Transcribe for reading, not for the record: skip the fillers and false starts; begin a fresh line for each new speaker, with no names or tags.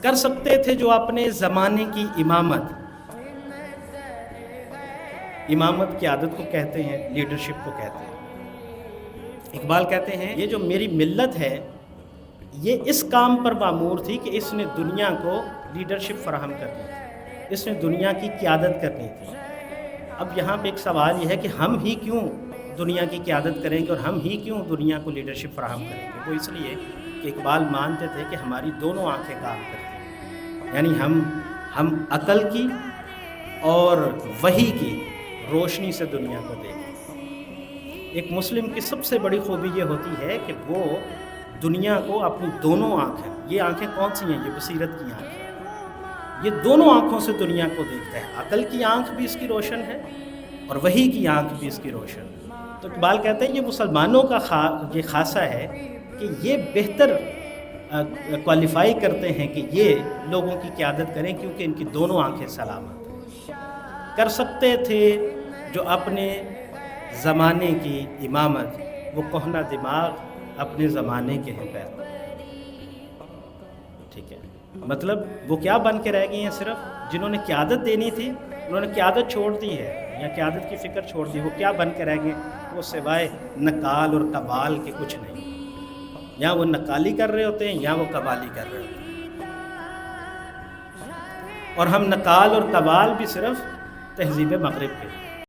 کر سکتے تھے جو اپنے زمانے کی امامت قیادت کو کہتے ہیں، لیڈرشپ کو کہتے ہیں۔ اقبال کہتے ہیں یہ جو میری ملت ہے یہ اس کام پر معمور تھی کہ اس نے دنیا کو لیڈرشپ فراہم کرنی تھی، اس نے دنیا کی قیادت کرنی تھی۔ اب یہاں پہ ایک سوال یہ ہے کہ ہم ہی کیوں دنیا کی قیادت کریں گے اور ہم ہی کیوں دنیا کو لیڈرشپ فراہم کریں گے؟ وہ اس لیے کہ اقبال مانتے تھے کہ ہماری دونوں آنکھیں کام کرتی ہیں، یعنی ہم عقل کی اور وحی کی روشنی سے دنیا کو دیکھیں۔ ایک مسلم کی سب سے بڑی خوبی یہ ہوتی ہے کہ وہ دنیا کو اپنی دونوں آنکھیں، یہ آنکھیں کون سی ہیں؟ یہ بصیرت کی آنکھیں، یہ دونوں آنکھوں سے دنیا کو دیکھتا ہے۔ عقل کی آنکھ بھی اس کی روشن ہے اور وحی کی آنکھ بھی اس کی روشن ہے۔ تو اقبال کہتے ہیں یہ مسلمانوں کا یہ خاصہ ہے کہ یہ بہتر کوالیفائی کرتے ہیں کہ یہ لوگوں کی قیادت کریں کیونکہ ان کی دونوں آنکھیں سلامت ہیں۔ کر سکتے تھے جو اپنے زمانے کی امامت، وہ کہنا دماغ اپنے زمانے کے ہیں پیر۔ ٹھیک ہے، مطلب وہ کیا بن کے رہ گئی ہیں؟ صرف جنہوں نے قیادت دینی تھی انہوں نے قیادت چھوڑ دی ہے یا قیادت کی فکر چھوڑ دی، وہ کیا بن کے رہ گئے؟ وہ سوائے نکال اور قبال کے کچھ نہیں۔ یا وہ نکالی کر رہے ہوتے ہیں یا وہ قبالی کر رہے ہوتے ہیں، اور ہم نکال اور قبال بھی صرف تہذیب مغرب کے